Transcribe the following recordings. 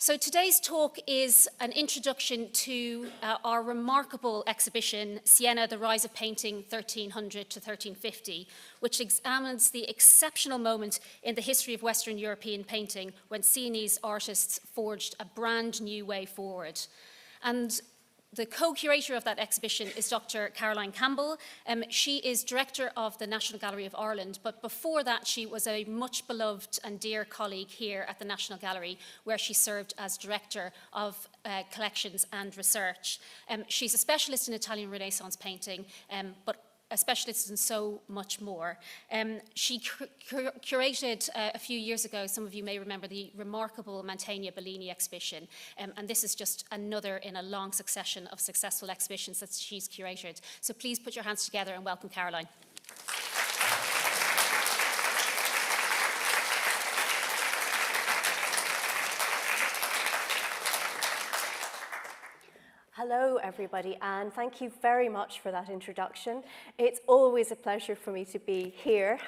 So today's talk is an introduction to our remarkable exhibition, Siena, The Rise of Painting 1300 to 1350, which examines the exceptional moment in the history of Western European painting when Sienese artists forged a brand new way forward. And the co-curator of that exhibition is Dr. Caroline Campbell. She is director of the National Gallery of Ireland, but before that she was a much beloved and dear colleague here at the National Gallery, where she served as director of collections and research. She's a specialist in Italian Renaissance painting, but a specialist in so much more. She curated a few years ago, some of you may remember, the remarkable Mantegna Bellini exhibition, and this is just another in a long succession of successful exhibitions that she's curated. So please put your hands together and welcome Caroline. Hello, everybody, and thank you very much for that introduction. It's always a pleasure for me to be here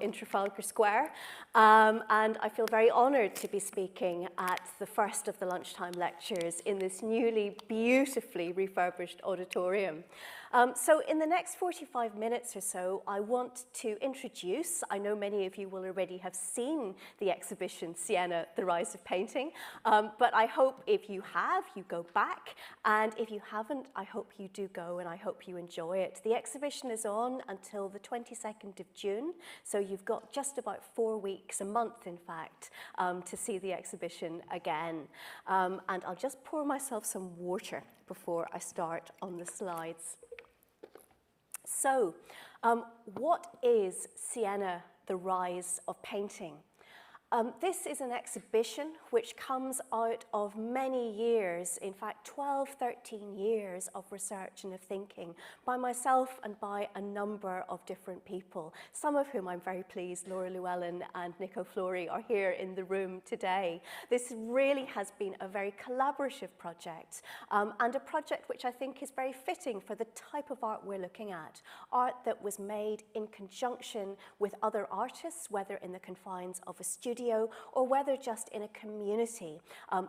in Trafalgar Square, and I feel very honoured to be speaking at the first of the lunchtime lectures in this newly beautifully refurbished auditorium. So in the next 45 minutes or so, I want to introduce, I know many of you will already have seen the exhibition Siena, The Rise of Painting, but I hope if you have, you go back, and if you haven't, I hope you do go and I hope you enjoy it. The exhibition is on until the 22nd of June, so you've got just about 4 weeks, a month in fact, to see the exhibition again. And I'll just pour myself some water before I start on the slides. So, what is Siena, The Rise of Painting? This is an exhibition which comes out of many years, in fact 12, 13 years of research and of thinking by myself and by a number of different people, some of whom I'm very pleased, Laura Llewellyn and Nico Flori, are here in the room today. This really has been a very collaborative project, and a project which I think is very fitting for the type of art we're looking at, art that was made in conjunction with other artists, whether in the confines of a studio or whether just in a community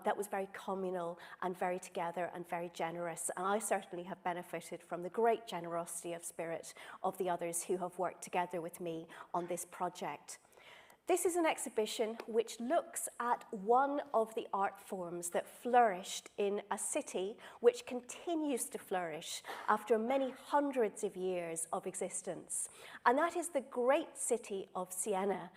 that was very communal and very together and very generous. And I certainly have benefited from the great generosity of spirit of the others who have worked together with me on this project. This is an exhibition which looks at one of the art forms that flourished in a city which continues to flourish after many hundreds of years of existence. And that is the great city of Siena,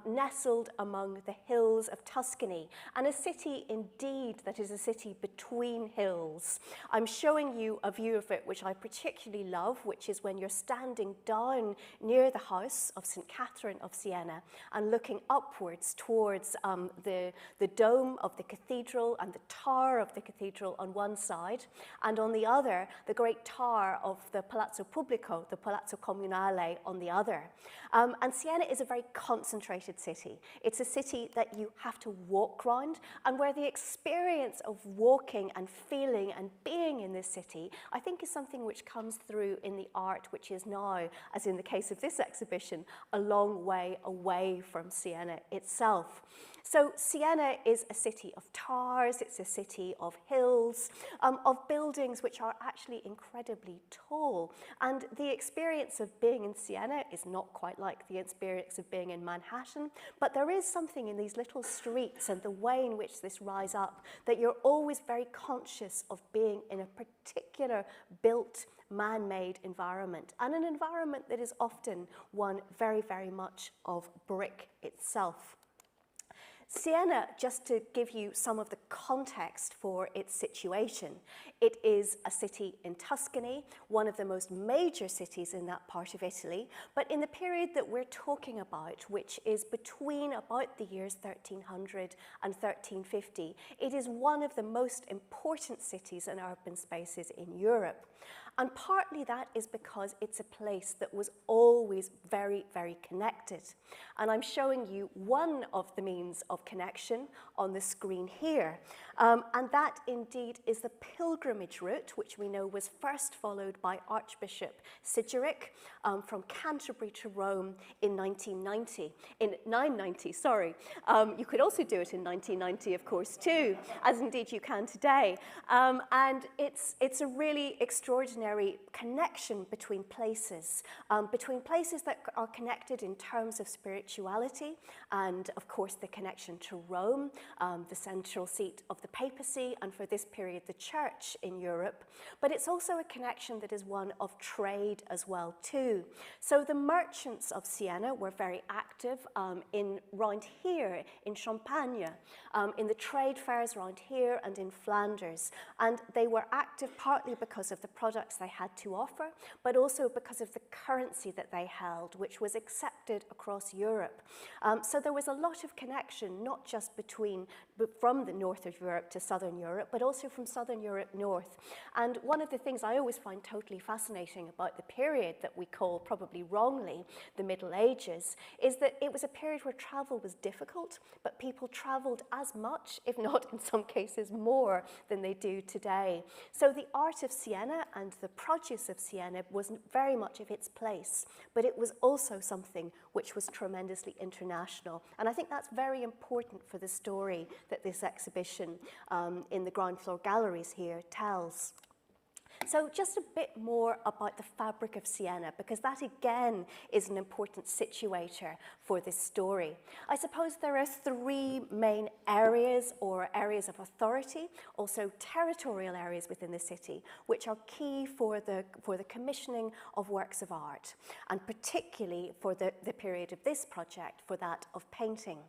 nestled among the hills of Tuscany, and a city indeed that is a city between hills. I'm showing you a view of it which I particularly love, which is when you're standing down near the house of St. Catherine of Siena and looking upwards towards the dome of the cathedral and the tower of the cathedral on one side, and on the other, the great tower of the Palazzo Pubblico, the Palazzo Comunale, on the other. And Siena is a very concentrated city. It's a city that you have to walk round, and where the experience of walking and feeling and being in this city, I think, is something which comes through in the art which is now, as in the case of this exhibition, a long way away from Siena itself. So Siena is a city of towers, it's a city of hills, of buildings which are actually incredibly tall. And the experience of being in Siena is not quite like the experience of being in Manhattan, but there is something in these little streets and the way in which this rise up that you're always very conscious of being in a particular built, man-made environment, and an environment that is often one very, very much of brick itself. Siena, just to give you some of the context for its situation, it is a city in Tuscany, one of the most major cities in that part of Italy, but in the period that we're talking about, which is between about the years 1300 and 1350, it is one of the most important cities and urban spaces in Europe. And partly that is because it's a place that was always very, very connected. And I'm showing you one of the means of of connection on the screen here. And that indeed is the pilgrimage route, which we know was first followed by Archbishop Sigeric from Canterbury to Rome in 990, sorry. You could also do it in 1990, of course, too, as indeed you can today. And it's a really extraordinary connection between places that are connected in terms of spirituality and, of course, the connection to Rome, the central seat of the papacy, and for this period, the church in Europe. But it's also a connection that is one of trade as well, too. So the merchants of Siena were very active around here in Champagne, in the trade fairs around here and in Flanders. And they were active partly because of the products they had to offer, but also because of the currency that they held, which was accepted across Europe. So there was a lot of connection, not just from the north of Europe to southern Europe, but also from southern Europe north. And one of the things I always find totally fascinating about the period that we call, probably wrongly, the Middle Ages, is that it was a period where travel was difficult, but people traveled as much, if not in some cases more, than they do today. So the art of Siena and the produce of Siena was very much of its place, but it was also something which was tremendously international. And I think that's very important for the story that this exhibition in the ground floor galleries here tells. So just a bit more about the fabric of Siena, because that again is an important situator for this story. I suppose there are three main areas or areas of authority, also territorial areas within the city, which are key for the commissioning of works of art, and particularly for the period of this project, for that of painting.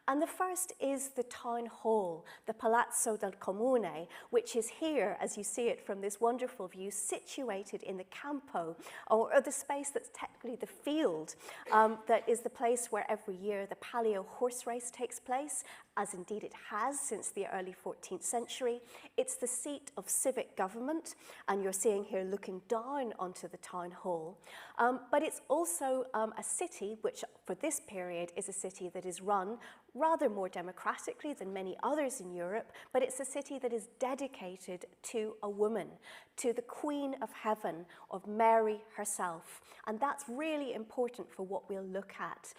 And the first is the town hall, the Palazzo del Comune, which is here, as you see it from this wonderful view, situated in the Campo, or the space that's technically the field, that is the place where every year the Palio horse race takes place, as indeed it has since the early 14th century. It's the seat of civic government, and you're seeing here looking down onto the town hall. But it's also a city which, for this period, is a city that is run rather more democratically than many others in Europe, but it's a city that is dedicated to a woman, to the Queen of Heaven, of Mary herself. And that's really important for what we'll look at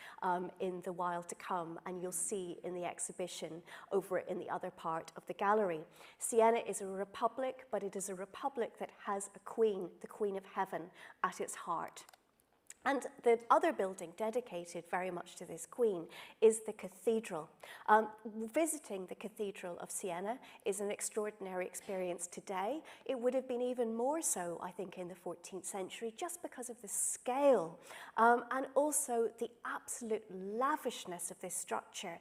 in the while to come, and you'll see in the exhibition over in the other part of the gallery. Siena is a republic, but it is a republic that has a queen, the Queen of Heaven, at its heart. And the other building dedicated very much to this queen is the cathedral. Visiting the Cathedral of Siena is an extraordinary experience today. It would have been even more so, I think, in the 14th century, just because of the scale and also the absolute lavishness of this structure,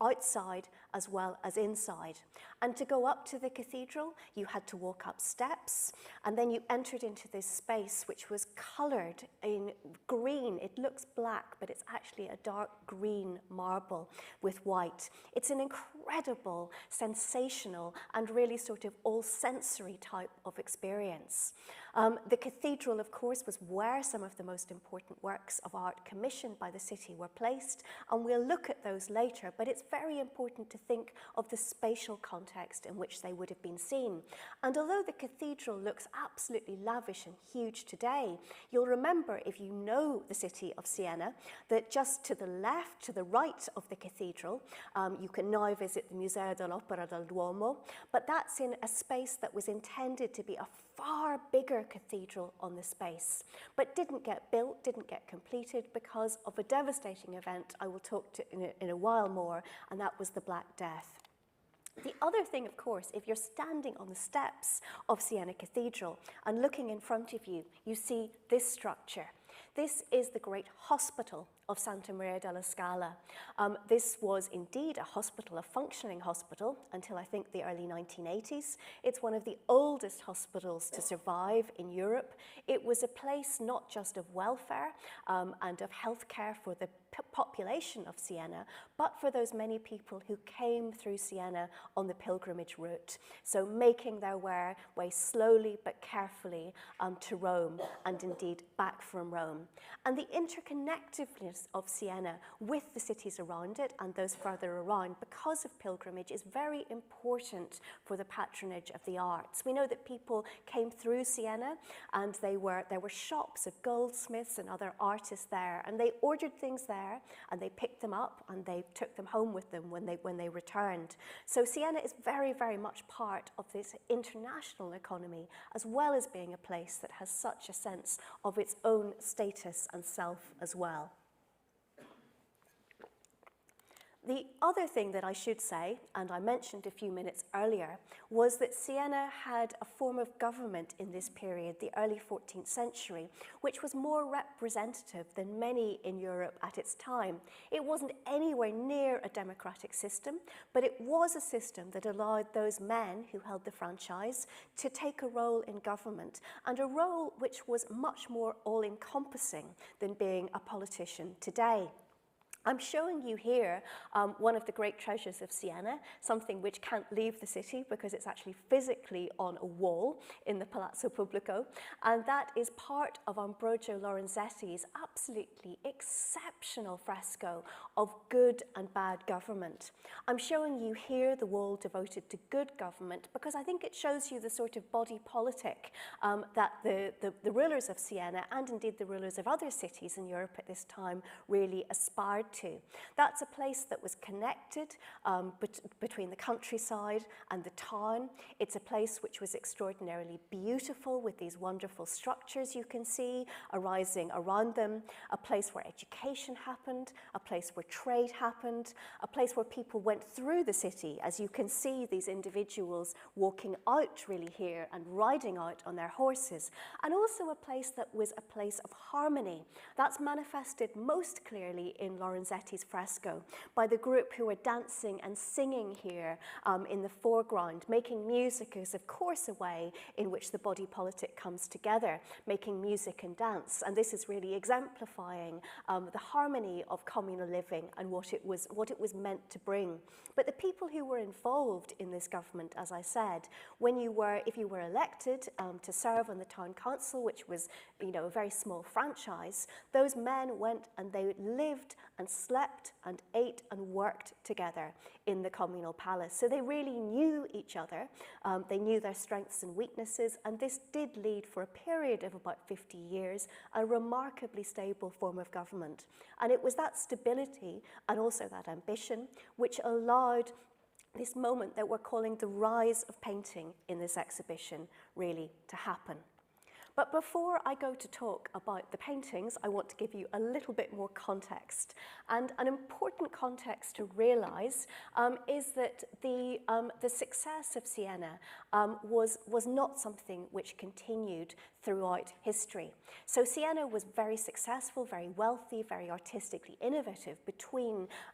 outside as well as inside. And to go up to the cathedral, you had to walk up steps, and then you entered into this space which was coloured in green. It looks black, but it's actually a dark green marble with white. It's an incredible, sensational, and really sort of all-sensory type of experience. The cathedral, of course, was where some of the most important works of art commissioned by the city were placed, and we'll look at those later, but it's very important to think of the spatial context in which they would have been seen. And although the cathedral looks absolutely lavish and huge today, you'll remember, if you know the city of Siena, that just to the left, to the right of the cathedral, you can now visit the Museo dell'Opera del Duomo, but that's in a space that was intended to be a far bigger cathedral on the space, but didn't get built, didn't get completed because of a devastating event I will talk to in a while more, and that was the Black Death. The other thing, of course, if you're standing on the steps of Siena Cathedral and looking in front of you, you see this structure. This is the great hospital of Santa Maria della Scala. This was indeed a hospital, a functioning hospital, until I think the early 1980s. It's one of the oldest hospitals to survive in Europe. It was a place not just of welfare and of healthcare for the population of Siena, but for those many people who came through Siena on the pilgrimage route. So making their way slowly but carefully to Rome, and indeed back from Rome. And the interconnectedness of Siena with the cities around it and those further around because of pilgrimage is very important for the patronage of the arts. We know that people came through Siena and there were shops of goldsmiths and other artists there, and they ordered things there and they picked them up and they took them home with them when they returned. So Siena is very, very much part of this international economy, as well as being a place that has such a sense of its own status and self as well. The other thing that I should say, and I mentioned a few minutes earlier, was that Siena had a form of government in this period, the early 14th century, which was more representative than many in Europe at its time. It wasn't anywhere near a democratic system, but it was a system that allowed those men who held the franchise to take a role in government, and a role which was much more all-encompassing than being a politician today. I'm showing you here one of the great treasures of Siena, something which can't leave the city because it's actually physically on a wall in the Palazzo Pubblico, and that is part of Ambrogio Lorenzetti's absolutely exceptional fresco of good and bad government. I'm showing you here the wall devoted to good government because I think it shows you the sort of body politic that the rulers of Siena, and indeed the rulers of other cities in Europe at this time, really aspired to. That's a place that was connected between the countryside and the town. It's a place which was extraordinarily beautiful with these wonderful structures you can see arising around them, a place where education happened, a place where trade happened, a place where people went through the city, as you can see these individuals walking out really here and riding out on their horses, and also a place that was a place of harmony. That's manifested most clearly in Lorenzetti's fresco by the group who are dancing and singing here in the foreground. Making music is of course a way in which the body politic comes together, making music and dance, and this is really exemplifying the harmony of communal living and what it was meant to bring. But the people who were involved in this government, as I said, if you were elected to serve on the town council, which was, you know, a very small franchise, those men went and they lived and slept and ate and worked together in the communal palace. So they really knew each other, they knew their strengths and weaknesses, and this did lead for a period of about 50 years a remarkably stable form of government. And it was that stability and also that ambition which allowed this moment that we're calling the rise of painting in this exhibition really to happen. But before I go to talk about the paintings, I want to give you a little bit more context. And an important context to realize is that the success of Siena was not something which continued throughout history. So Siena was very successful, very wealthy, very artistically innovative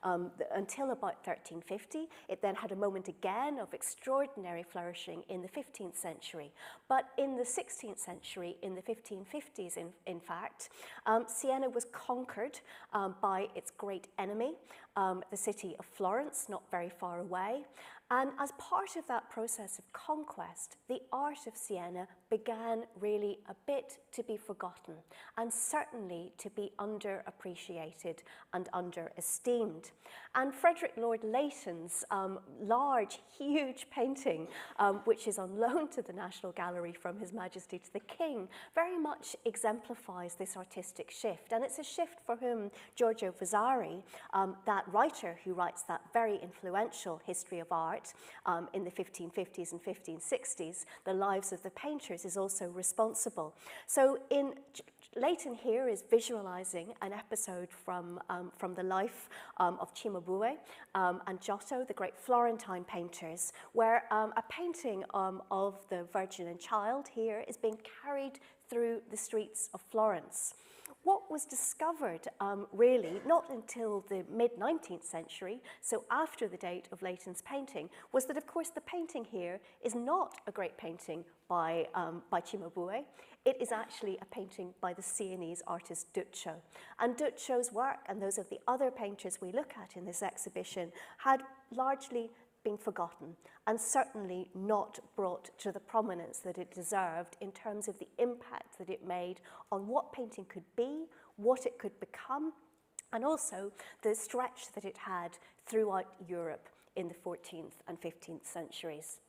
until about 1350. It then had a moment again of extraordinary flourishing in the 15th century. But in the 16th century, in the 1550s in fact, Siena was conquered by its great enemy, the city of Florence, not very far away. And as part of that process of conquest, the art of Siena began really a bit to be forgotten, and certainly to be underappreciated and underesteemed. And Frederick Lord Leighton's large, huge painting, which is on loan to the National Gallery from His Majesty to the King, very much exemplifies this artistic shift. And it's a shift for whom Giorgio Vasari, that writer who writes that very influential history of art, in the 1550s and 1560s, The Lives of the Painters, is also responsible. So Leighton here is visualizing an episode from the life of Cimabue and Giotto, the great Florentine painters, where a painting of the Virgin and Child here is being carried through the streets of Florence. What was discovered really not until the mid-19th century, so after the date of Leighton's painting, was that of course the painting here is not a great painting by Cimabue. It is actually a painting by the Sienese artist Duccio. And Duccio's work, and those of the other painters we look at in this exhibition, had largely been forgotten and certainly not brought to the prominence that it deserved in terms of the impact that it made on what painting could be, what it could become, and also the stretch that it had throughout Europe in the 14th and 15th centuries.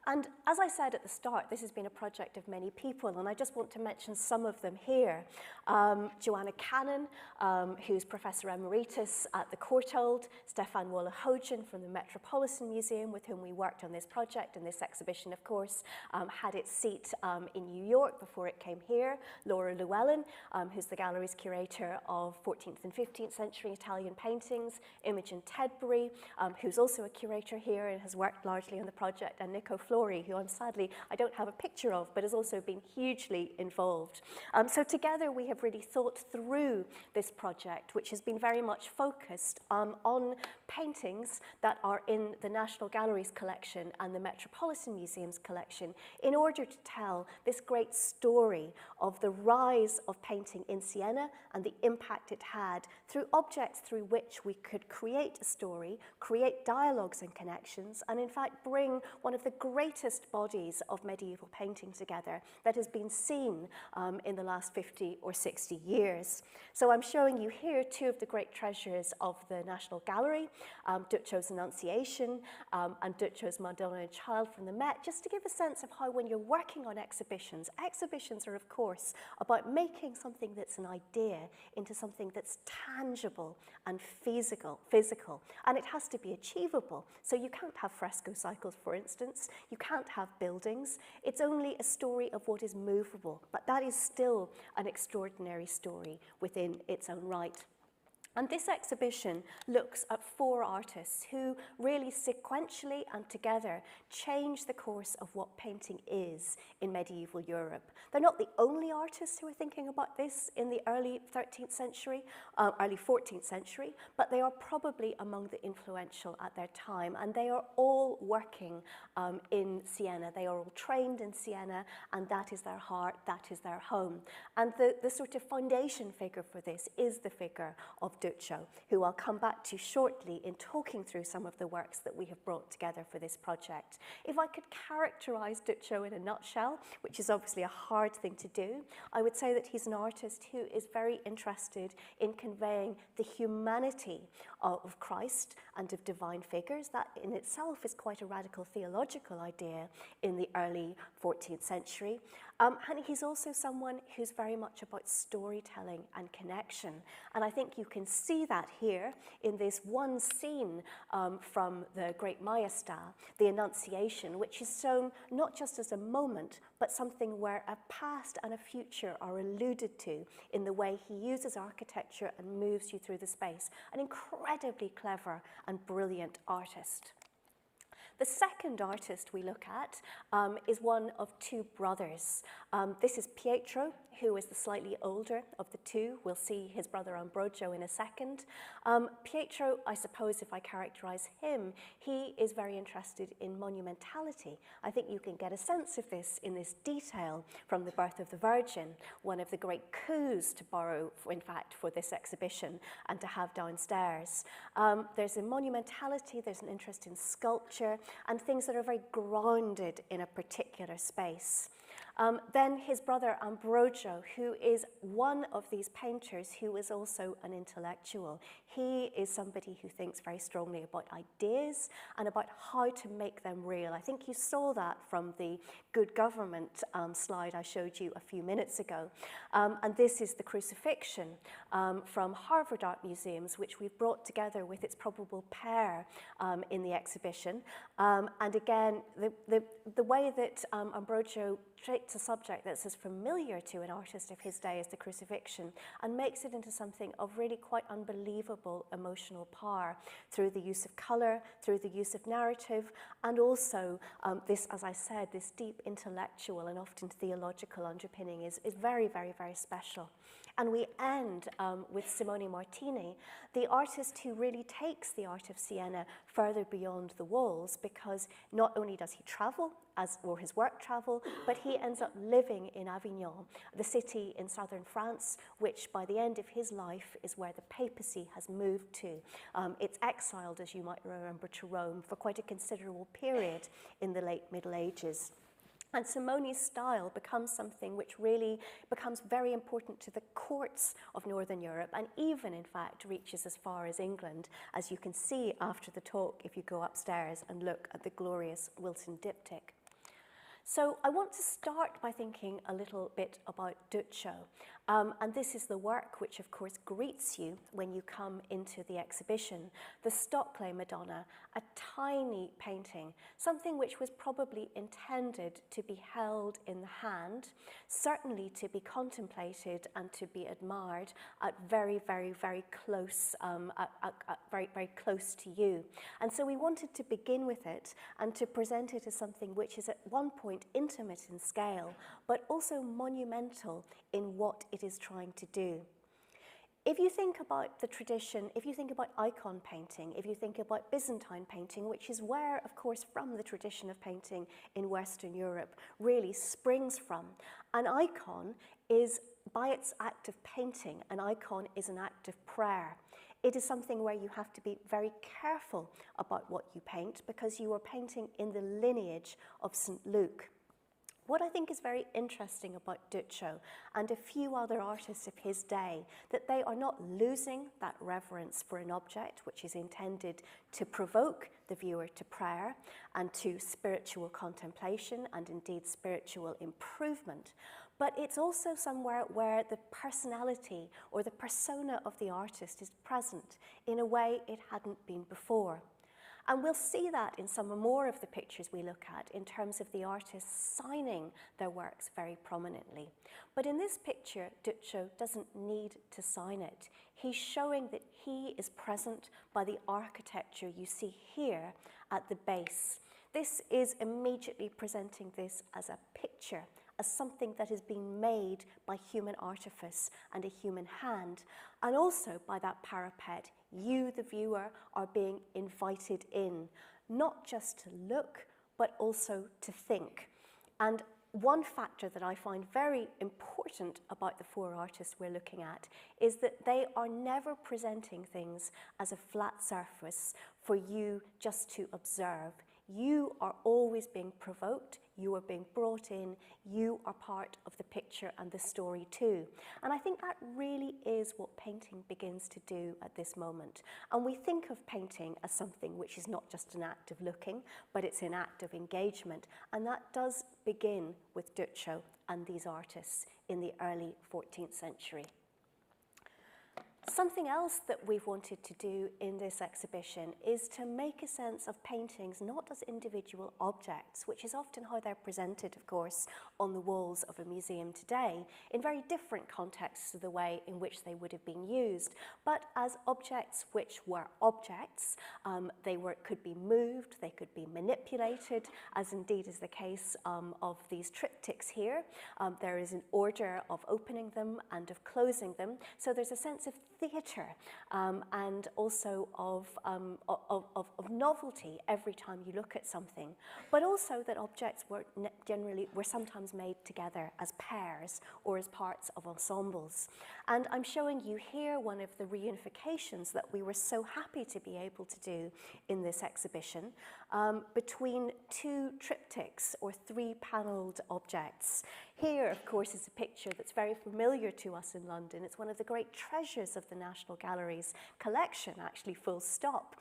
And as I said at the start, this has been a project of many people, and I just want to mention some of them here. Joanna Cannon, who's Professor Emeritus at the Courtauld, Stefan Wolle-Hojen from the Metropolitan Museum, with whom we worked on this project, and this exhibition, of course, had its seat in New York before it came here. Laura Llewellyn, who's the gallery's curator of 14th and 15th century Italian paintings. Imogen Tedbury, who's also a curator here and has worked largely on the project, and Nico Flori, who I don't have a picture of, but has also been hugely involved. So together we have really thought through this project, which has been very much focused on paintings that are in the National Gallery's collection and the Metropolitan Museum's collection, in order to tell this great story of the rise of painting in Siena and the impact it had through objects through which we could create a story, create dialogues and connections, and in fact bring one of the greatest bodies of medieval painting together that has been seen in the last 50 or 60 years. So I'm showing you here two of the great treasures of the National Gallery, Duccio's Annunciation and Duccio's Madonna and Child from the Met, just to give a sense of how when you're working on exhibitions, exhibitions are of course about making something that's an idea into something that's tangible and physical, and it has to be achievable. So you can't have fresco cycles, for instance, you can't have buildings. It's only a story of what is movable, but that is still an extraordinary story within its own right. And this exhibition looks at four artists who really sequentially and together change the course of what painting is in medieval Europe. They're not the only artists who are thinking about this in the early 13th century, early 14th century, but they are probably among the influential at their time, and they are all working in Siena. They are all trained in Siena, and that is their heart, that is their home. And the sort of foundation figure for this is the figure of Duccio, who I'll come back to shortly in talking through some of the works that we have brought together for this project. If I could characterize Duccio in a nutshell, which is obviously a hard thing to do, I would say that he's an artist who is very interested in conveying the humanity of Christ and of divine figures. That in itself is quite a radical theological idea in the early 14th century. And he's also someone who's very much about storytelling and connection. And I think you can see that here in this one scene from the Great Maestà, the Annunciation, which is shown not just as a moment, but something where a past and a future are alluded to in the way he uses architecture and moves you through the space. An incredibly clever and brilliant artist. The second artist we look at is one of two brothers. This is Pietro, who is the slightly older of the two. We'll see his brother Ambrogio in a second. Pietro, I suppose if I characterize him, he is very interested in monumentality. I think you can get a sense of this in this detail from the Birth of the Virgin, one of the great coups to borrow, in fact, for this exhibition and to have downstairs. There's a monumentality, there's an interest in sculpture, and things that are very grounded in a particular space. Then his brother Ambrogio, who is one of these painters who is also an intellectual. He is somebody who thinks very strongly about ideas and about how to make them real. I think you saw that from the good government slide I showed you a few minutes ago. And this is the Crucifixion from Harvard Art Museums, which we've brought together with its probable pair in the exhibition. And again, the way that Ambrogio treats a subject that's as familiar to an artist of his day as the Crucifixion and makes it into something of really quite unbelievable emotional power through the use of colour, through the use of narrative, and also this, as I said, this deep intellectual and often theological underpinning is very, very, very special. And we end with Simone Martini, the artist who really takes the art of Siena further beyond the walls, because not only does he travel, or his work travel, but he ends up living in Avignon, the city in southern France, which by the end of his life is where the papacy has moved to. It's exiled, as you might remember, to Rome for quite a considerable period in the late Middle Ages. And Simone's style becomes something which really becomes very important to the courts of Northern Europe, and even, in fact, reaches as far as England, as you can see after the talk if you go upstairs and look at the glorious Wilton diptych. So I want to start by thinking a little bit about Duccio. And this is the work which, of course, greets you when you come into the exhibition. The Stockley Madonna, a tiny painting, something which was probably intended to be held in the hand, certainly to be contemplated and to be admired at very, very, very close, very, very close to you. And so we wanted to begin with it and to present it as something which is at one point intimate in scale, but also monumental in what it is trying to do. If you think about the tradition, if you think about icon painting, if you think about Byzantine painting, which is where, of course, from the tradition of painting in Western Europe really springs from, an icon is, by its act of painting, an icon is an act of prayer. It is something where you have to be very careful about what you paint because you are painting in the lineage of St. Luke. What I think is very interesting about Duccio and a few other artists of his day, that they are not losing that reverence for an object which is intended to provoke the viewer to prayer and to spiritual contemplation and indeed spiritual improvement. But it's also somewhere where the personality or the persona of the artist is present in a way it hadn't been before. And we'll see that in some more of the pictures we look at in terms of the artists signing their works very prominently. But in this picture, Duccio doesn't need to sign it. He's showing that he is present by the architecture you see here at the base. This is immediately presenting this as a picture, as something that has been made by human artifice and a human hand, and also by that parapet. You, the viewer, are being invited in, not just to look, but also to think. And one factor that I find very important about the four artists we're looking at is that they are never presenting things as a flat surface for you just to observe. You are always being provoked, you are being brought in, you are part of the picture and the story too. And I think that really is what painting begins to do at this moment. And we think of painting as something which is not just an act of looking, but it's an act of engagement. And that does begin with Duccio and these artists in the early 14th century. Something else that we've wanted to do in this exhibition is to make a sense of paintings not as individual objects, which is often how they're presented, of course, on the walls of a museum today, in very different contexts to the way in which they would have been used, but as objects which were objects. Could be moved, they could be manipulated, as indeed is the case of these triptychs here. There is an order of opening them and of closing them, so there's a sense of theatre and also of novelty every time you look at something, but also that objects were sometimes made together as pairs or as parts of ensembles. And I'm showing you here one of the reunifications that we were so happy to be able to do in this exhibition between two triptychs or three-panelled objects. Here, of course, is a picture that's very familiar to us in London. It's one of the great treasures of the National Gallery's collection, actually, full stop.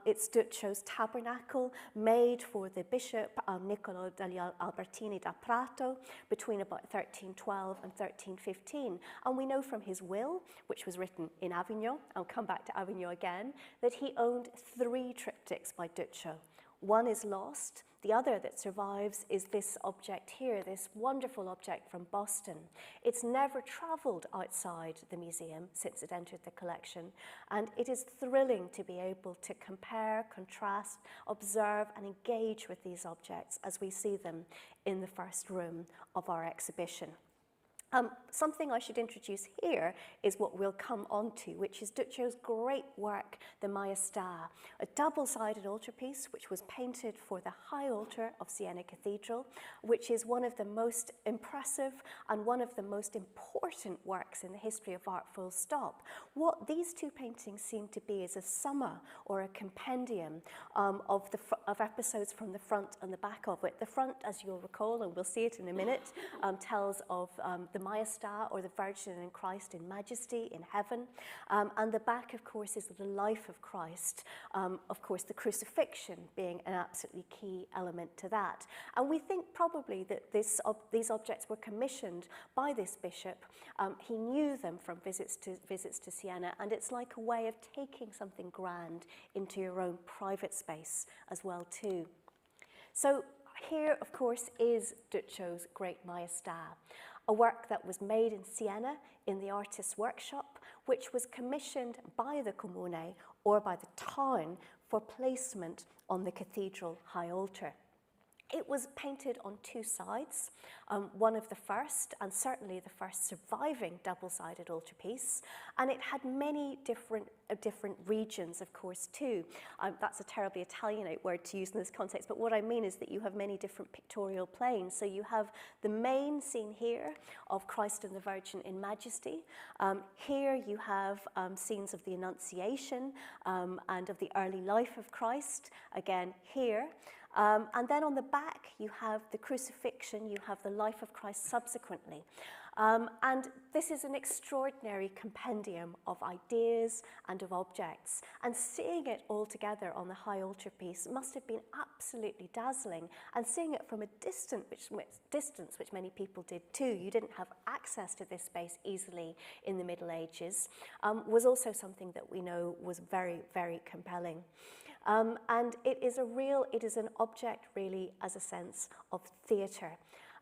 It's Duccio's Tabernacle, made for the Bishop Niccolò degli Albertini da Prato between about 1312 and 1315. And we know from his will, which was written in Avignon, I'll come back to Avignon again, that he owned 3 triptychs by Duccio. One is lost. The other that survives is this object here, this wonderful object from Boston. It's never traveled outside the museum since it entered the collection, and it is thrilling to be able to compare, contrast, observe, and engage with these objects as we see them in the first room of our exhibition. Something I should introduce here is what we'll come on to, which is Duccios's great work, the Maestà, a double-sided altarpiece which was painted for the high altar of Siena Cathedral, which is one of the most impressive and one of the most important works in the history of art, full stop. What these two paintings seem to be is a summa or a compendium of episodes from the front and the back of it. The front, as you'll recall, and we'll see it in a minute, tells of the Maestà, or the Virgin and Christ in majesty in heaven. And the back, of course, is the life of Christ. Of course, the crucifixion being an absolutely key element to that. And we think probably that these objects were commissioned by this bishop. He knew them from visits to Siena, and it's like a way of taking something grand into your own private space as well too. So here, of course, is Duccios's great Maestà, a work that was made in Siena in the artist's workshop, which was commissioned by the Comune or by the town for placement on the cathedral high altar. It was painted on two sides, one of the first, and certainly the first surviving double-sided altarpiece, and it had many different regions, of course, too. That's a terribly Italianate word to use in this context, but what I mean is that you have many different pictorial planes. So you have the main scene here of Christ and the Virgin in majesty. Here you have scenes of the Annunciation and of the early life of Christ, again here. And then on the back, you have the crucifixion, you have the life of Christ subsequently. And this is an extraordinary compendium of ideas and of objects. And seeing it all together on the high altarpiece must have been absolutely dazzling. And seeing it from a distance, which many people did too, you didn't have access to this space easily in the Middle Ages, was also something that we know was very, very compelling. And it is an object really as a sense of theatre.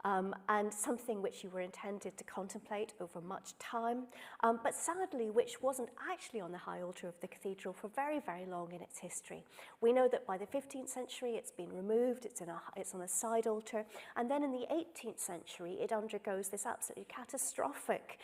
And something which you were intended to contemplate over much time, but sadly which wasn't actually on the high altar of the cathedral for very, very long in its history. We know that by the 15th century it's been removed, it's on a side altar, and then in the 18th century it undergoes this absolutely catastrophic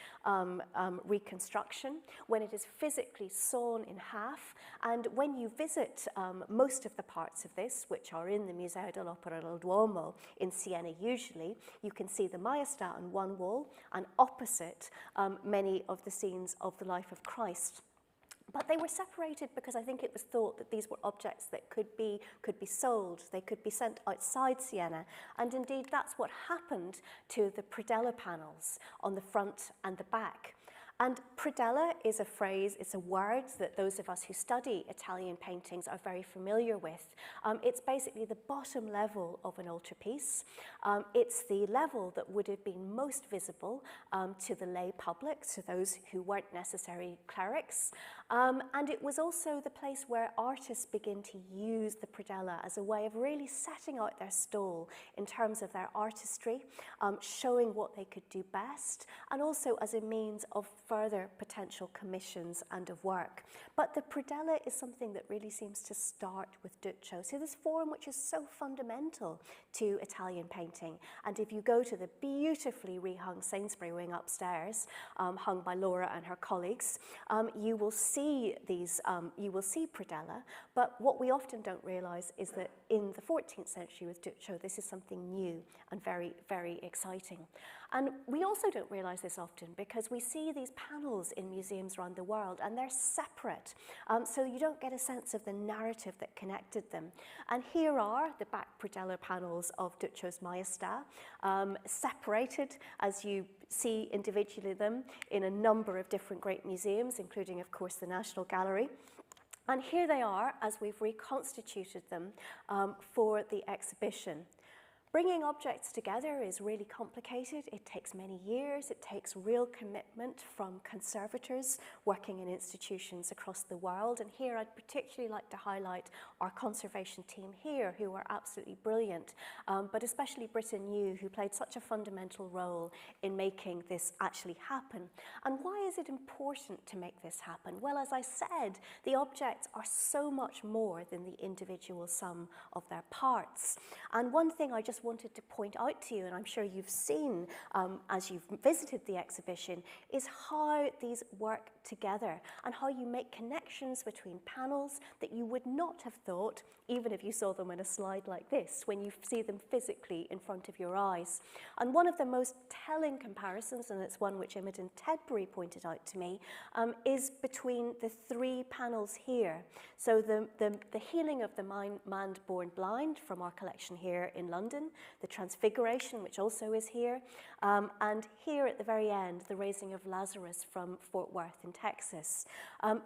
reconstruction when it is physically sawn in half. And when you visit most of the parts of this, which are in the Museo dell'Opera del Duomo in Siena usually, you can see the Maestà on one wall, and opposite many of the scenes of the life of Christ. But they were separated because I think it was thought that these were objects that could be sold, they could be sent outside Siena. And indeed, that's what happened to the predella panels on the front and the back. And predella is a phrase, it's a word that those of us who study Italian paintings are very familiar with. It's basically the bottom level of an altarpiece. It's the level that would have been most visible to the lay public, to those who weren't necessarily clerics. And it was also the place where artists begin to use the predella as a way of really setting out their stall in terms of their artistry, showing what they could do best, and also as a means of further potential commissions and of work. But the predella is something that really seems to start with Duccio. So this form which is so fundamental to Italian painting. And if you go to the beautifully rehung Sainsbury wing upstairs, hung by Laura and her colleagues, you will see predella. But what we often don't realize is that in the 14th century with Duccio, this is something new and very, very exciting. And we also don't realize this often because we see these panels in museums around the world and they're separate. So you don't get a sense of the narrative that connected them. And here are the back predella panels of Duccio's Maestà, separated as you see individually them in a number of different great museums, including of course the National Gallery. And here they are as we've reconstituted them for the exhibition. Bringing objects together is really complicated. It takes many years. It takes real commitment from conservators working in institutions across the world. And here I'd particularly like to highlight our conservation team here, who are absolutely brilliant, but especially Britta New, who played such a fundamental role in making this actually happen. And why is it important to make this happen? Well, as I said, the objects are so much more than the individual sum of their parts. And one thing I just just wanted to point out to you, and I'm sure you've seen as you've visited the exhibition, is how these work together and how you make connections between panels that you would not have thought, even if you saw them in a slide like this, when you see them physically in front of your eyes. And one of the most telling comparisons, and it's one which Imogen Tedbury pointed out to me, is between the three panels here. So the healing of the man born blind from our collection here in London, the Transfiguration, which also is here, and here at the very end, the raising of Lazarus from Fort Worth in Texas.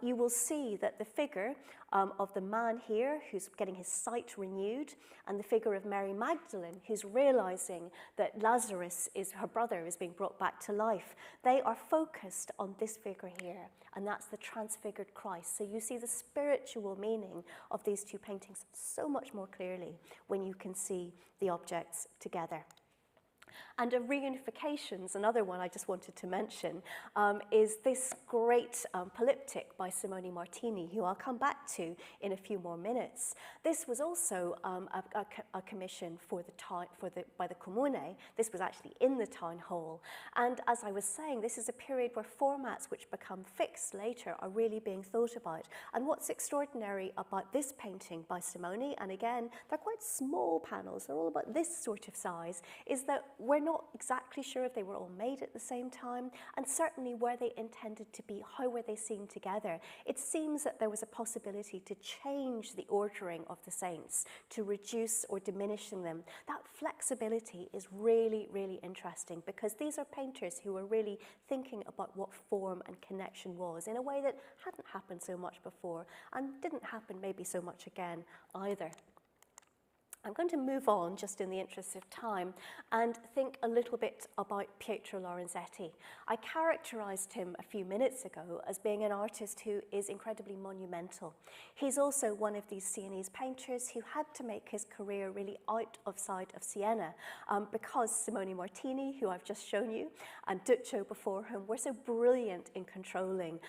You will see that the figure of the man here who's getting his sight renewed, and the figure of Mary Magdalene who's realizing that Lazarus, her brother, is being brought back to life. They are focused on this figure here, and that's the transfigured Christ. So you see the spiritual meaning of these two paintings so much more clearly when you can see the objects together. And a reunification's another one I just wanted to mention, is this great polyptych by Simone Martini, who I'll come back to in a few more minutes. This was also a commission by the Comune. This was actually in the town hall. And as I was saying, this is a period where formats which become fixed later are really being thought about. And what's extraordinary about this painting by Simone, and again, they're quite small panels, they're all about this sort of size, is that we're not exactly sure if they were all made at the same time, and certainly were they intended to be, how were they seen together. It seems that there was a possibility to change the ordering of the saints, to reduce or diminishing them. That flexibility is really, really interesting, because these are painters who were really thinking about what form and connection was in a way that hadn't happened so much before, and didn't happen maybe so much again either. I'm going to move on, just in the interest of time, and think a little bit about Pietro Lorenzetti. I characterized him a few minutes ago as being an artist who is incredibly monumental. He's also one of these Sienese painters who had to make his career really out of sight of Siena, because Simone Martini, who I've just shown you, and Duccio before him were so brilliant in controlling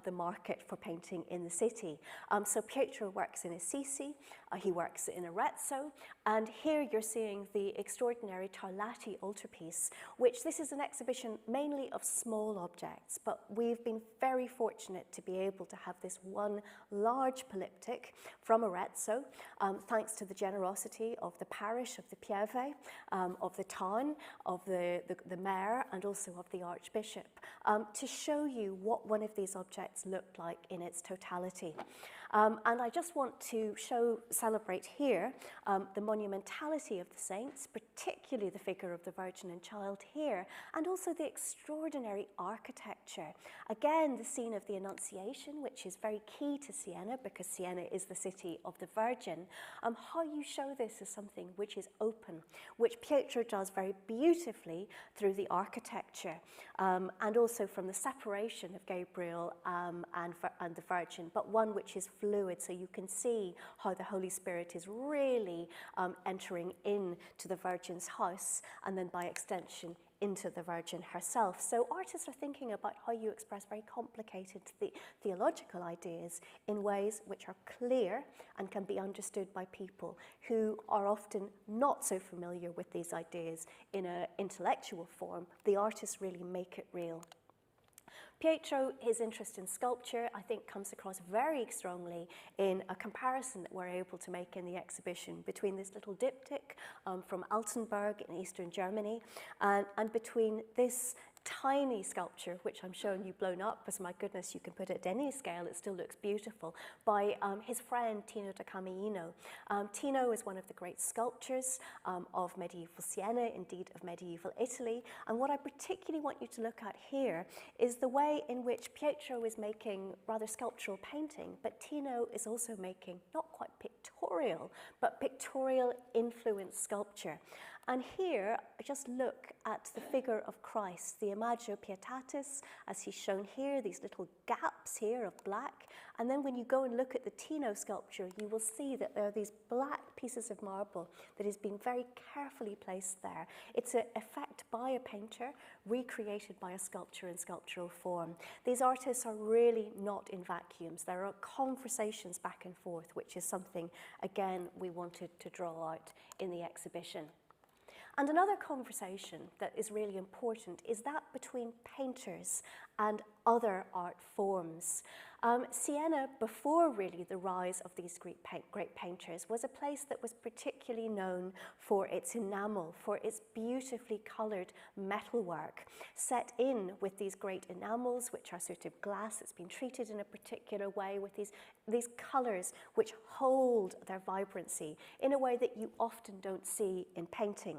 the market for painting in the city. So Pietro works in Assisi, he works in Arezzo, and here you're seeing the extraordinary Tarlati altarpiece, which this is an exhibition mainly of small objects, but we've been very fortunate to be able to have this one large polyptych from Arezzo, thanks to the generosity of the parish, of the Pieve, of the town, of the mayor, and also of the archbishop, to show you what one of these objects looked like in its totality. And I just want to celebrate here the monumentality of the saints, particularly the figure of the Virgin and Child here, and also the extraordinary architecture. Again, the scene of the Annunciation, which is very key to Siena, because Siena is the city of the Virgin. How you show this as something which is open, which Pietro does very beautifully through the architecture, and also from the separation of Gabriel and the Virgin, but one which is fluid, so you can see how the Holy Spirit is really entering into the Virgin's house, and then by extension into the Virgin herself. So artists are thinking about how you express very complicated theological ideas in ways which are clear and can be understood by people who are often not so familiar with these ideas in an intellectual form. The artists really make it real. Pietro, his interest in sculpture, I think, comes across very strongly in a comparison that we're able to make in the exhibition between this little diptych from Altenburg in eastern Germany and between this tiny sculpture, which I'm showing you blown up, because my goodness, you can put it at any scale, it still looks beautiful, by his friend Tino da Camiino. Tino is one of the great sculptors of medieval Siena, indeed of medieval Italy, and what I particularly want you to look at here is the way in which Pietro is making rather sculptural painting, but Tino is also making not quite pictorial, but pictorial influenced sculpture. And here, just look at the figure of Christ, the Imago Pietatis, as he's shown here, these little gaps here of black. And then when you go and look at the Tino sculpture, you will see that there are these black pieces of marble that is being very carefully placed there. It's an effect by a painter, recreated by a sculptor in sculptural form. These artists are really not in vacuums. There are conversations back and forth, which is something, again, we wanted to draw out in the exhibition. And another conversation that is really important is that between painters and other art forms. Siena, before really the rise of these great painters, was a place that was particularly known for its enamel, for its beautifully coloured metalwork, set in with these great enamels, which are sort of glass that's been treated in a particular way, with these colours which hold their vibrancy in a way that you often don't see in painting.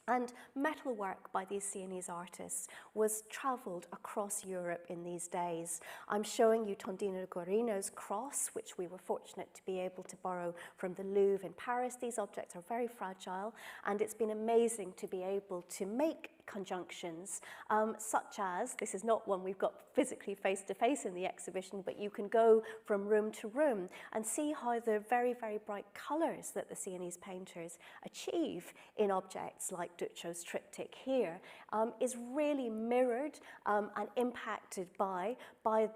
And metalwork by these Sienese artists was travelled across Europe in these days. I'm showing you Tondino Guarino's cross, which we were fortunate to be able to borrow from the Louvre in Paris. These objects are very fragile, and it's been amazing to be able to make conjunctions, such as, this is not one we've got physically face-to-face in the exhibition, but you can go from room to room and see how the very, very bright colours that the Sienese painters achieve in objects like Duccio's triptych here is really mirrored and impacted by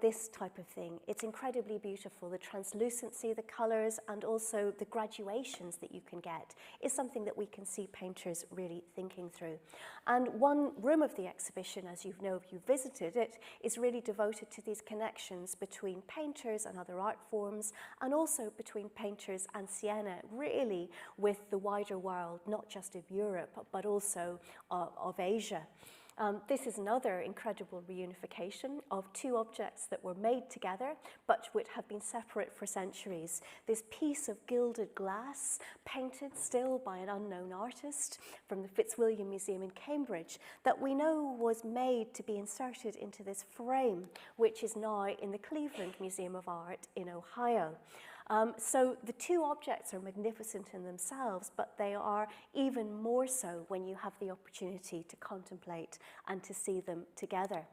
this type of thing. It's incredibly beautiful. The translucency, the colours, and also the graduations that you can get is something that we can see painters really thinking through. And one room of the exhibition, as you know if you visited it, is really devoted to these connections between painters and other art forms, and also between painters and Siena, really with the wider world, not just of Europe, but also of Asia. This is another incredible reunification of two objects that were made together, but which have been separate for centuries. This piece of gilded glass, painted still by an unknown artist from the Fitzwilliam Museum in Cambridge, that we know was made to be inserted into this frame, which is now in the Cleveland Museum of Art in Ohio. So the two objects are magnificent in themselves, but they are even more so when you have the opportunity to contemplate and to see them together.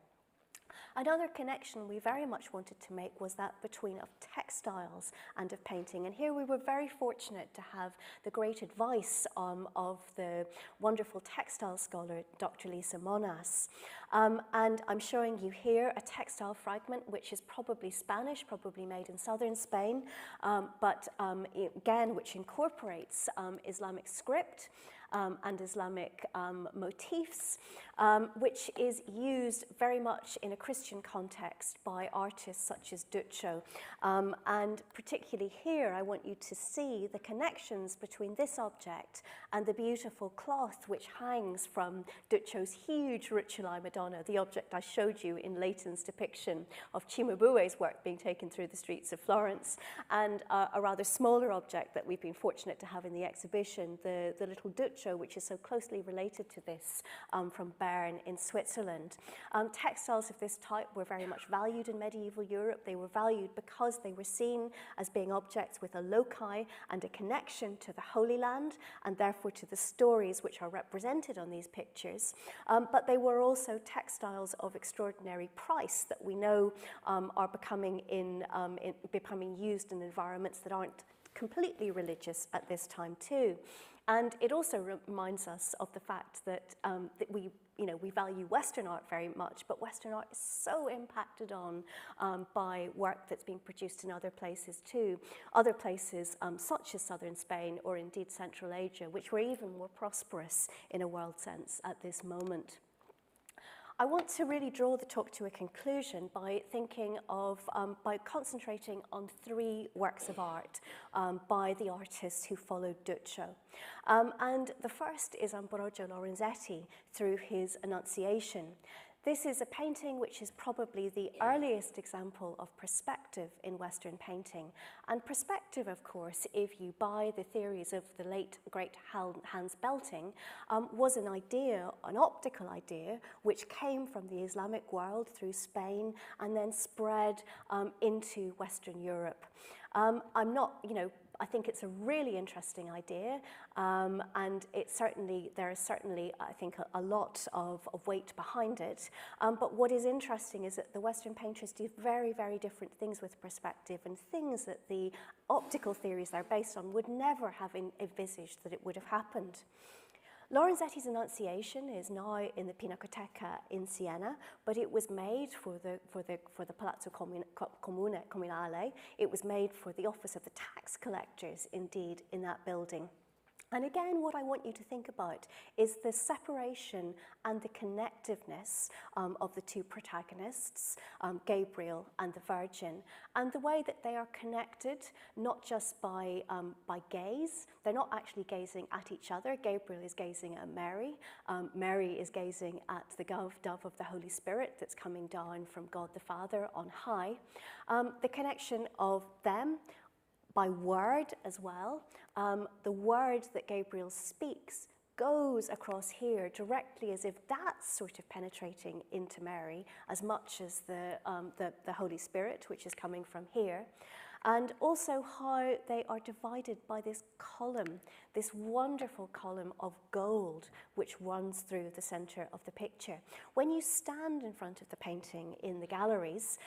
Another connection we very much wanted to make was that between of textiles and of painting. And here we were very fortunate to have the great advice of the wonderful textile scholar, Dr. Lisa Monas. And I'm showing you here a textile fragment, which is probably Spanish, probably made in southern Spain, but again, which incorporates Islamic script and Islamic motifs, which is used very much in a Christian context by artists such as Duccio. And particularly here, I want you to see the connections between this object and the beautiful cloth which hangs from Duccio's huge Rituali Madonna, the object I showed you in Leighton's depiction of Cimabue's work being taken through the streets of Florence, and a rather smaller object that we've been fortunate to have in the exhibition, the little Duccio, which is so closely related to this, from Bern in Switzerland. Textiles of this type were very much valued in medieval Europe. They were valued because they were seen as being objects with a loci and a connection to the Holy Land, and therefore to the stories which are represented on these pictures. But they were also textiles of extraordinary price that we know are becoming used in environments that aren't completely religious at this time too. And it also reminds us of the fact that, that we value Western art very much, but Western art is so impacted on by work that's being produced in other places too. Other places such as southern Spain or indeed Central Asia, which were even more prosperous in a world sense at this moment. I want to really draw the talk to a conclusion by thinking of, by concentrating on three works of art by the artists who followed Duccio. And the first is Ambrogio Lorenzetti through his Annunciation. This is a painting which is probably the earliest example of perspective in Western painting. And perspective, of course, if you buy the theories of the late great Hans Belting, was an idea, an optical idea, which came from the Islamic world through Spain and then spread into Western Europe. I think it's a really interesting idea, and there is certainly, I think, a lot of weight behind it. But what is interesting is that the Western painters do very, very different things with perspective, and things that the optical theories they're based on would never have envisaged that it would have happened. Lorenzetti's Annunciation is now in the Pinacoteca in Siena, but it was made for the Palazzo Comunale. It was made for the Office of the Tax Collectors, indeed, in that building. And again, what I want you to think about is the separation and the connectiveness of the two protagonists, Gabriel and the Virgin, and the way that they are connected, not just by gaze. They're not actually gazing at each other. Gabriel is gazing at Mary. Mary is gazing at the dove of the Holy Spirit that's coming down from God the Father on high. The connection of them by word as well. The word that Gabriel speaks goes across here directly, as if that's sort of penetrating into Mary as much as the Holy Spirit, which is coming from here. And also how they are divided by this column, this wonderful column of gold, which runs through the center of the picture. When you stand in front of the painting in the galleries,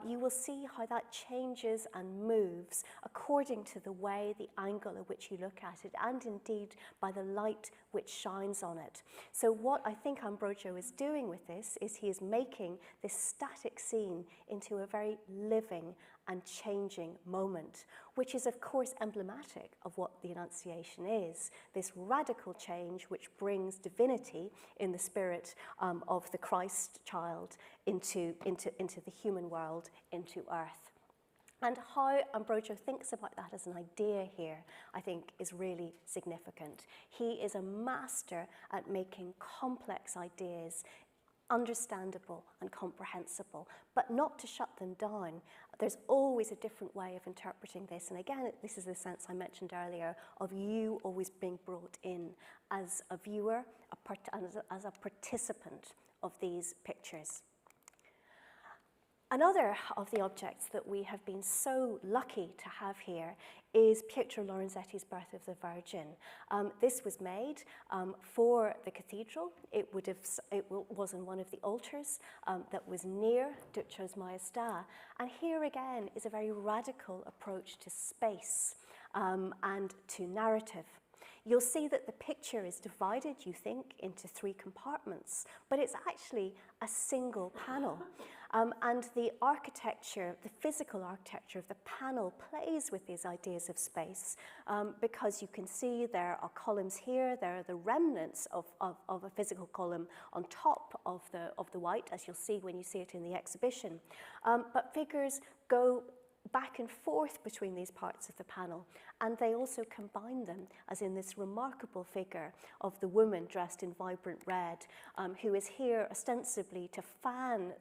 you will see how that changes and moves according to the way, the angle at which you look at it, and indeed by the light which shines on it. So what I think Ambrogio is doing with this is he is making this static scene into a very living and changing moment, which is of course emblematic of what the Annunciation is, this radical change which brings divinity in the spirit of the Christ child into the human world, into earth. And how Ambrogio thinks about that as an idea here, I think, is really significant. He is a master at making complex ideas understandable and comprehensible, but not to shut them down. There's always a different way of interpreting this. And again, this is the sense I mentioned earlier of you always being brought in as a viewer, as a participant of these pictures. Another of the objects that we have been so lucky to have here is Pietro Lorenzetti's Birth of the Virgin. This was made for the cathedral. It was in one of the altars that was near Ducio's Maestà. And here again is a very radical approach to space and to narrative. You'll see that the picture is divided, you think, into three compartments, but it's actually a single panel. And the architecture, the physical architecture of the panel plays with these ideas of space because you can see there are columns here, there are the remnants of a physical column on top of the white, as you'll see when you see it in the exhibition. But figures go back and forth between these parts of the panel, and they also combine them, as in this remarkable figure of the woman dressed in vibrant red, who is here ostensibly to fan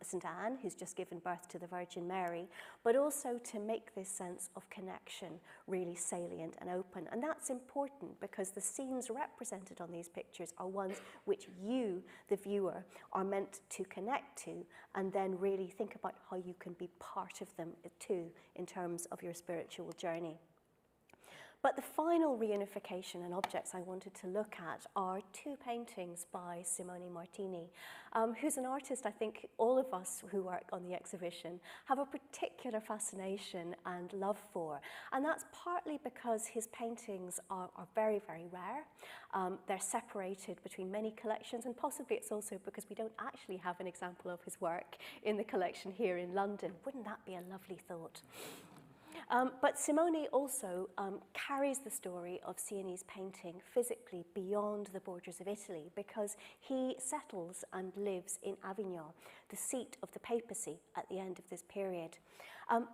St. Anne, who's just given birth to the Virgin Mary, but also to make this sense of connection really salient and open. And that's important because the scenes represented on these pictures are ones which you, the viewer, are meant to connect to, and then really think about how you can be part of them too in terms of your spiritual journey. But the final reunification and objects I wanted to look at are two paintings by Simone Martini, who's an artist I think all of us who work on the exhibition have a particular fascination and love for. And that's partly because his paintings are very, very rare. They're separated between many collections, and possibly it's also because we don't actually have an example of his work in the collection here in London. Wouldn't that be a lovely thought? But Simone also carries the story of Sienese painting physically beyond the borders of Italy, because he settles and lives in Avignon, the seat of the papacy at the end of this period.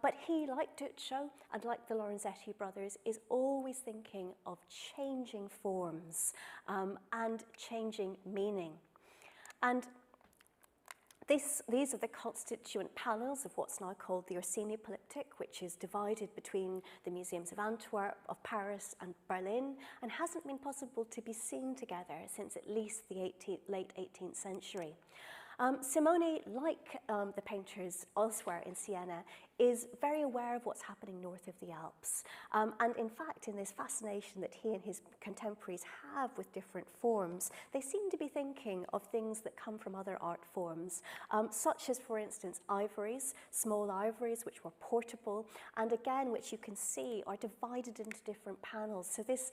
But he, like Duccio and like the Lorenzetti brothers, is always thinking of changing forms and changing meaning. And these are the constituent panels of what's now called the Orsini Polyptych, which is divided between the museums of Antwerp, of Paris and Berlin, and hasn't been possible to be seen together since at least the late 18th century. Simone, like the painters elsewhere in Siena, is very aware of what's happening north of the Alps. And in fact, in this fascination that he and his contemporaries have with different forms, they seem to be thinking of things that come from other art forms, such as, for instance, ivories, small ivories, which were portable, and again, which you can see are divided into different panels. So this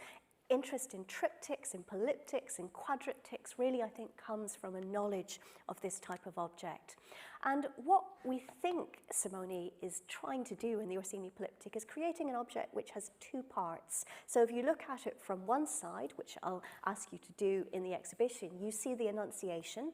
interest in triptychs, in polyptychs, in quadriptychs really, I think, comes from a knowledge of this type of object. And what we think Simone is trying to do in the Orsini Polyptych is creating an object which has two parts. So if you look at it from one side, which I'll ask you to do in the exhibition, you see the Annunciation.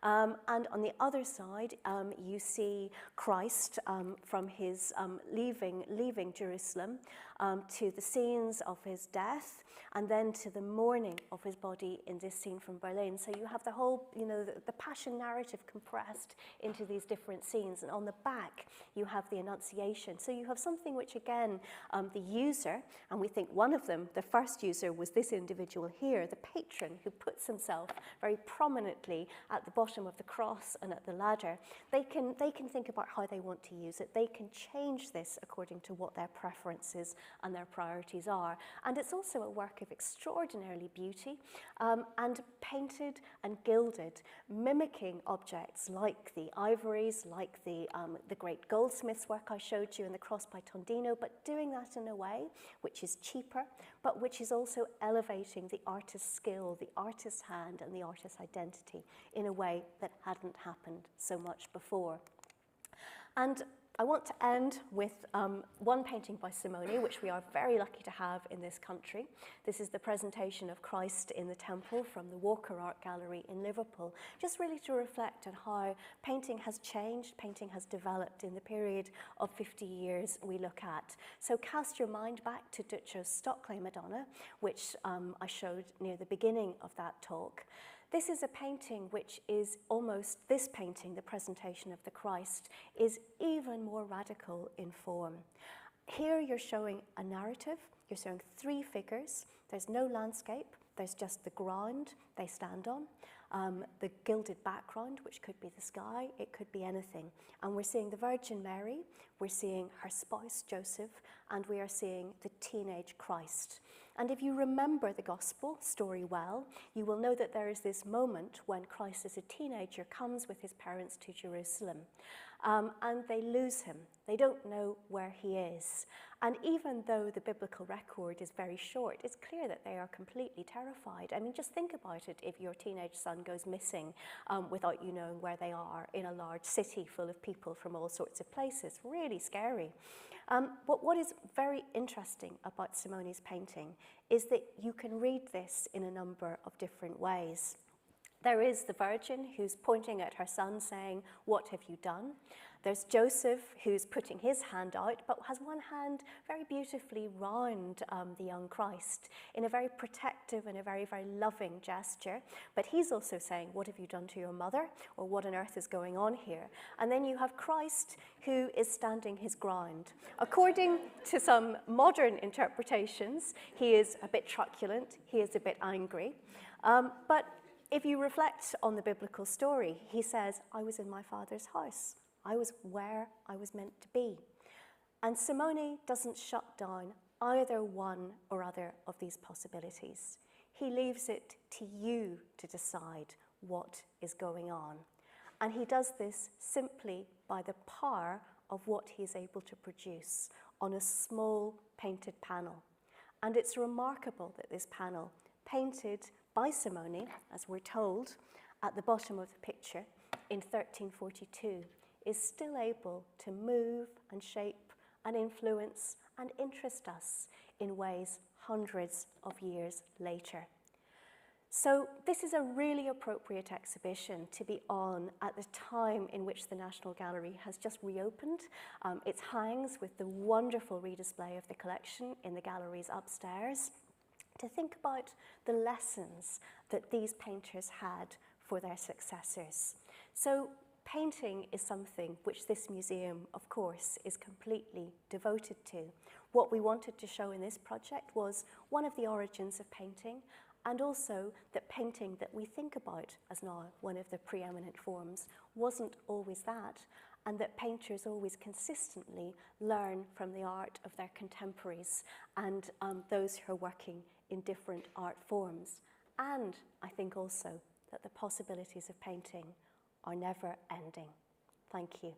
And on the other side, you see Christ from his leaving Jerusalem to the scenes of his death, and then to the mourning of his body in this scene from Berlin. So you have the whole, the passion narrative compressed into these different scenes. And on the back, you have the Annunciation. So you have something which, again, the user, and we think one of them, the first user, was this individual here, the patron, who puts himself very prominently at the bottom of the cross and at the ladder. They can think about how they want to use it. They can change this according to what their preferences and their priorities are. And it's also a work of extraordinarily beauty and painted and gilded, mimicking objects like the ivories, like the great goldsmith's work I showed you in the cross by Tondino, but doing that in a way which is cheaper, but which is also elevating the artist's skill, the artist's hand, and the artist's identity in a way that hadn't happened so much before. And I want to end with one painting by Simone, which we are very lucky to have in this country. This is the presentation of Christ in the Temple from the Walker Art Gallery in Liverpool, just really to reflect on how painting has changed, painting has developed in the period of 50 years we look at. So cast your mind back to Duccio's Stockley Madonna, which I showed near the beginning of that talk. This is a painting which is almost, this painting, the presentation of the Christ, is even more radical in form. Here you're showing a narrative, you're showing three figures, there's no landscape, there's just the ground they stand on, the gilded background, which could be the sky, it could be anything. And we're seeing the Virgin Mary, we're seeing her spouse Joseph, and we are seeing the teenage Christ. And if you remember the gospel story well, you will know that there is this moment when Christ as a teenager comes with his parents to Jerusalem. And they lose him. They don't know where he is. And even though the biblical record is very short, it's clear that they are completely terrified. I mean, just think about it if your teenage son goes missing without you knowing where they are in a large city full of people from all sorts of places. Really scary. But what is very interesting about Simone's painting is that you can read this in a number of different ways. There is the Virgin who's pointing at her son saying, "What have you done?" There's Joseph who's putting his hand out, but has one hand very beautifully round the young Christ in a very protective and a very, very loving gesture. But he's also saying, "What have you done to your mother?" or "What on earth is going on here?" And then you have Christ who is standing his ground. According to some modern interpretations, he is a bit truculent, he is a bit angry. But if you reflect on the biblical story, he says, "I was in my Father's house. I was where I was meant to be." And Simone doesn't shut down either one or other of these possibilities. He leaves it to you to decide what is going on. And he does this simply by the power of what he is able to produce on a small painted panel. And it's remarkable that this panel, painted by Simone, as we're told, at the bottom of the picture in 1342, is still able to move and shape and influence and interest us in ways hundreds of years later. So this is a really appropriate exhibition to be on at the time in which the National Gallery has just reopened. It hangs with the wonderful redisplay of the collection in the galleries upstairs, to think about the lessons that these painters had for their successors. So painting is something which this museum, of course, is completely devoted to. What we wanted to show in this project was one of the origins of painting, and also that painting that we think about as now one of the preeminent forms wasn't always that, and that painters always consistently learn from the art of their contemporaries and those who are working in different art forms. And I think also that the possibilities of painting are never ending. Thank you.